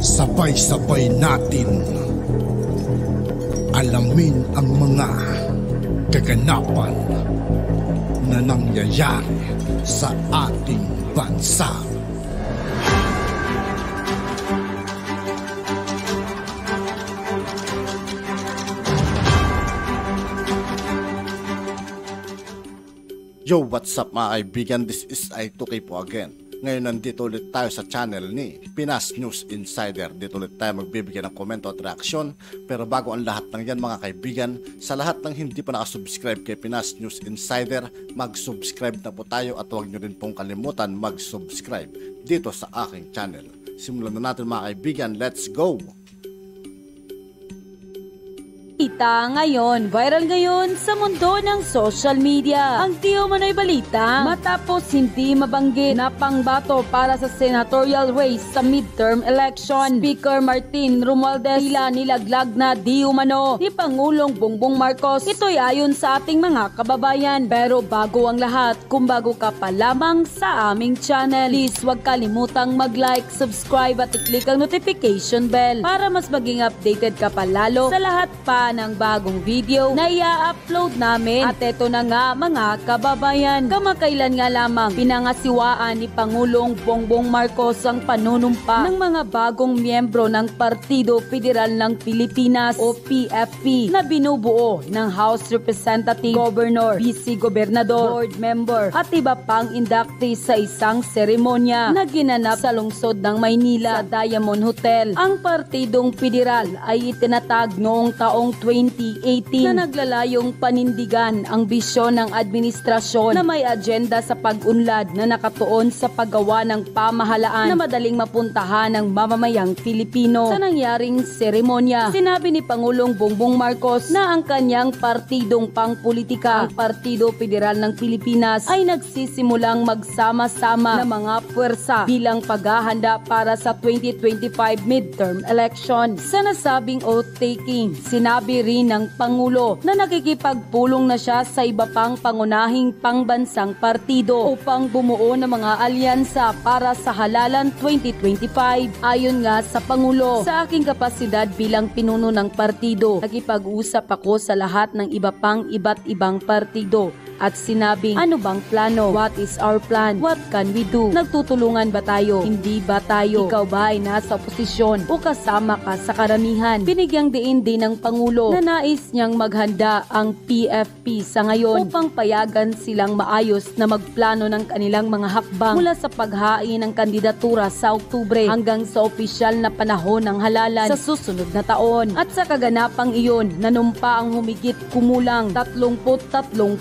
Sabay-sabay natin alamin ang mga kaganapan na nangyayari sa ating bansa. Yo, what's up mga kaibigan? This is I2K po again. Ngayon nandito ulit tayo sa channel ni Pinas News Insider. Dito ulit tayo magbibigay ng komento at reaksyon. Pero bago ang lahat ng yan mga kaibigan, sa lahat ng hindi pa nakasubscribe kay Pinas News Insider, mag-subscribe na po tayo at huwag nyo rin pong kalimutan mag-subscribe dito sa aking channel. Simulan na natin mga kaibigan, let's go! Balita ngayon, viral ngayon sa mundo ng social media. Ang di umano'y balita matapos hindi mabanggit na pangbato para sa senatorial race sa midterm election. Speaker Martin Romualdez tila nilaglag na di umano ni Pangulong Bongbong Marcos. Ito'y ayon sa ating mga kababayan. Pero bago ang lahat, kung bago ka pa lamang sa aming channel, please huwag kalimutang mag-like, subscribe at i-click ang notification bell para mas maging updated ka pa lalo sa lahat pa ng bagong video na i-upload namin. At eto na nga mga kababayan, kamakailan nga lamang pinangasiwaan ni Pangulong Bongbong Marcos ang panunumpa ng mga bagong miyembro ng Partido Federal ng Pilipinas o PFP na binubuo ng House Representative, Governor, Vice Gobernador, Board Member at iba pang inductees sa isang seremonya na ginanap sa lungsod ng Maynila sa Diamond Hotel. Ang Partidong Federal ay itinatag noong taong 2018 na naglalayong panindigan ang bisyon ng administrasyon na may agenda sa pag-unlad na nakatuon sa paggawa ng pamahalaan na madaling mapuntahan ng mamamayang Pilipino. Sa nangyaring seremonya, sinabi ni Pangulong Bongbong Marcos na ang kanyang partidong pangpolitika, ang Partido Federal ng Pilipinas, ay nagsisimulang magsama-sama ng mga puwersa bilang paghahanda para sa 2025 midterm election. Sa nasabing oath-taking, sinabi rin ng Pangulo na nakikipagpulong na siya sa iba pang pangunahing pangbansang partido upang bumuo ng mga alyansa para sa halalan 2025. Ayon nga sa Pangulo, sa aking kapasidad bilang pinuno ng partido, nakipag-usap ako sa lahat ng iba't ibang partido at sinabing, ano bang plano? What is our plan? What can we do? Nagtutulungan ba tayo? Hindi ba tayo? Ikaw ba ay nasa oposisyon o kasama ka sa karamihan? Binigyang diin din ng Pangulo na nais niyang maghanda ang PFP sa ngayon upang payagan silang maayos na magplano ng kanilang mga hakbang mula sa paghain ng kandidatura sa Oktubre hanggang sa opisyal na panahon ng halalan sa susunod na taon. At sa kaganapang iyon, nanumpa ang humigit kumulang 33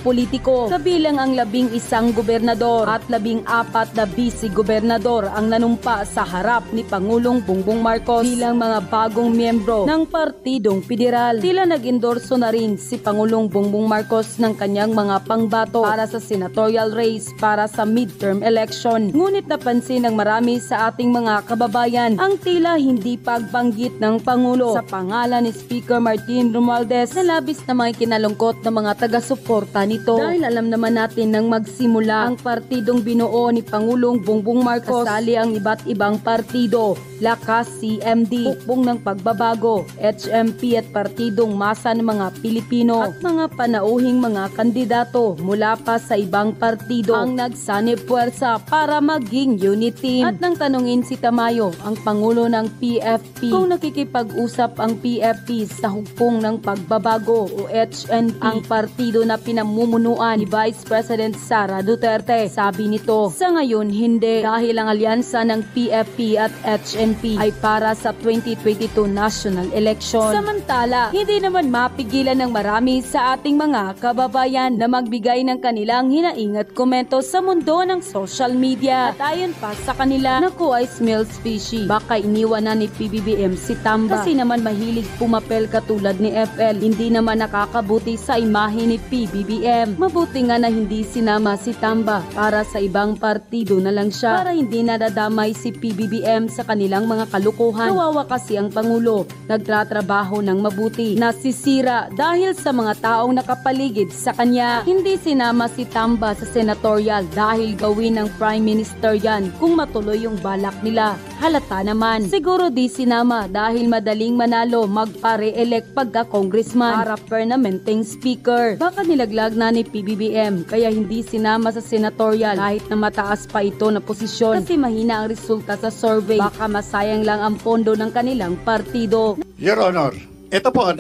politiko, kabilang ang 11 gobernador at 14 na vice-gobernador ang nanumpa sa harap ni Pangulong Bongbong Marcos bilang mga bagong miyembro ng Partidong Federal. Tila nag-endorso na rin si Pangulong Bongbong Marcos ng kanyang mga pangbato para sa senatorial race para sa midterm election. Ngunit napansin ng marami sa ating mga kababayan ang tila hindi pagbanggit ng Pangulo sa pangalan ni Speaker Martin Romualdez na labis na mga kinalungkot ng mga taga-suporta nito. Dahil alam naman natin nang magsimula ang partidong binuo ni Pangulong Bongbong Marcos, kasali ang iba't ibang partido, Lakas, CMD, Hukbong ng Pagbabago, HMP at Partidong Masa ng mga Pilipino at mga panauhing mga kandidato mula pa sa ibang partido ang nagsanib puwersa para maging unit team. At nang tanungin si Tamayo, ang Pangulo ng PFP, kung nakikipag-usap ang PFP sa Hukbong ng Pagbabago o HNP, ang partido na pinamumunuan ni Vice President Sara Duterte, sabi nito, sa ngayon hindi, dahil ang alyansa ng PFP at HNP ay para sa 2022 national election. Samantala, hindi naman mapigilan ng marami sa ating mga kababayan na magbigay ng kanilang hinaing at komento sa mundo ng social media. At ayon pa sa kanila, naku ay smells fishy. Baka iniwan na ni PBBM si Tamba kasi naman mahilig pumapel katulad ni FL. Hindi naman nakakabuti sa imahe ni PBBM. Mabuti nga na hindi sinama si Tamba para sa ibang partido na lang siya para hindi nadadamay si PBBM sa kanilang mga kalukuhan. Kawawa kasi ang Pangulo, nagtatrabaho ng mabuti Secretary. Nasisira dahil sa mga taong nakapaligid sa kanya. Hindi sinama si Tamba sa senatorial dahil gawin ng Prime Minister yan kung matuloy yung balak nila. Halata naman. Siguro di sinama dahil madaling manalo magpa-re-elect pagka-congressman para permanenteng speaker. Baka nilaglag na ni PBBM kaya hindi sinama sa senatorial kahit na mataas pa ito na posisyon kasi mahina ang resulta sa survey. Baka masayang lang ang pondo ng kanilang partido. Your Honor, ito po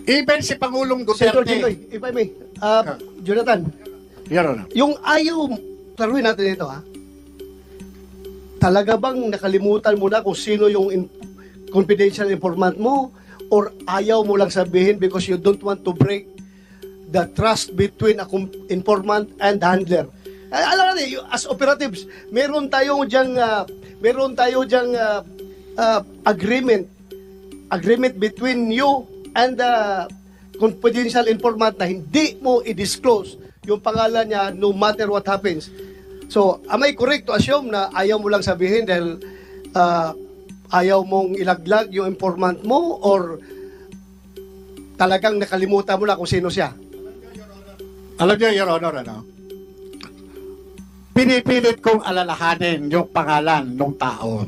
even si Pangulong Senator Duterte. Jinggoy, if I may, Jonathan, Your Honor. yung ayaw, klaruhin natin ito talaga bang nakalimutan mo na kung sino yung confidential informant mo or ayaw mo lang sabihin because you don't want to break the trust between a informant and handler? Alam natin, as operatives, meron tayo diyang agreement between you and the confidential informant na hindi mo i-disclose yung pangalan niya no matter what happens. So, am I correct to assume na ayaw mo lang sabihin dahil ayaw mong ilaglag yung informant mo or talagang nakalimutan mo na kung sino siya? Alam niyo, Your Honor, pinipilit kong alalahanin yung pangalan ng tao.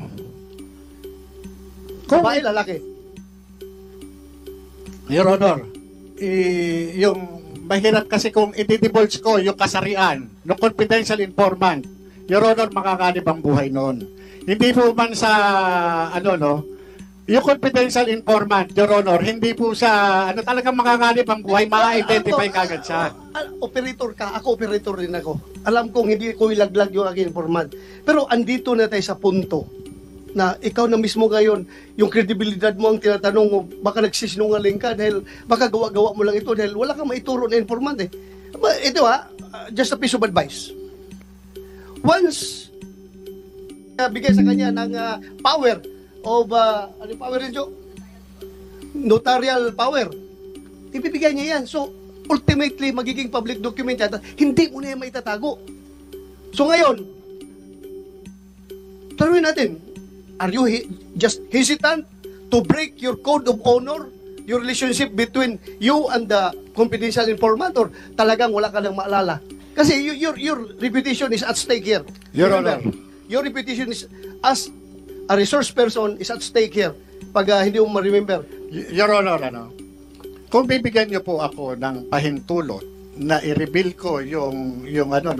Babae, lalaki? Your Honor, yung mahirap kasi kung i-divulge ko yung kasarian ng confidential informant, Your Honor, makakanib ang buhay noon. Hindi po man sa, yung confidential informant, Your Honor, hindi po sa, talagang makakanib ang buhay, ma-identify kagad siya. Operator ka, ako operator rin ako. Alam kong hindi ko ilaglag yung aking informant. Pero andito na tayo sa punto na ikaw na mismo ngayon, yung credibility mo ang tinatanong mo, baka nagsisinungaling ka dahil baka gawa-gawa mo lang ito dahil wala kang maituro na informant eh. Ito just a piece of advice. Once bigay sa kanya ng power of, ano power rin, Joe? Notarial power. Ibibigay niya yan. So, ultimately, magiging public document yan. Hindi mo na yan maitatago. So, ngayon, taruin natin, are you just hesitant to break your code of honor, your relationship between you and the confidential informant, or talagang wala ka nang maalala? Kasi your reputation is at stake here. Your Honor. Your reputation is as a resource person is at stake here pag hindi mo ma-remember. Your Honor, kung bibigyan niyo po ako ng pahintulot na i-reveal ko yung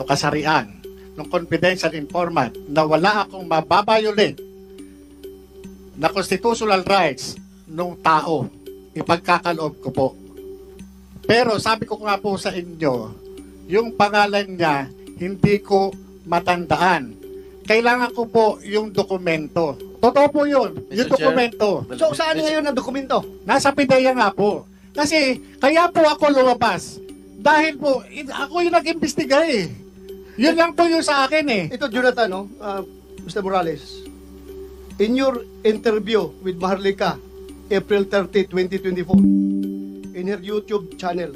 kasarian ng confidential informant na wala akong mababiolate na constitutional rights ng tao, ipagkakaloob ko po. Pero sabi ko nga po sa inyo, yung pangalan niya, hindi ko matandaan. Kailangan ko po yung dokumento. Totoo po yun, yung dokumento. So, saan ngayon ang dokumento? Nasa PIDEA nga po. Kasi, kaya po ako lumabas. Dahil po, ako yung nag-imbestiga eh. Yun lang po yung sa akin eh. Ito, Jonathan, Mr. Morales. In your interview with Maharlika, April 30, 2024, in her YouTube channel,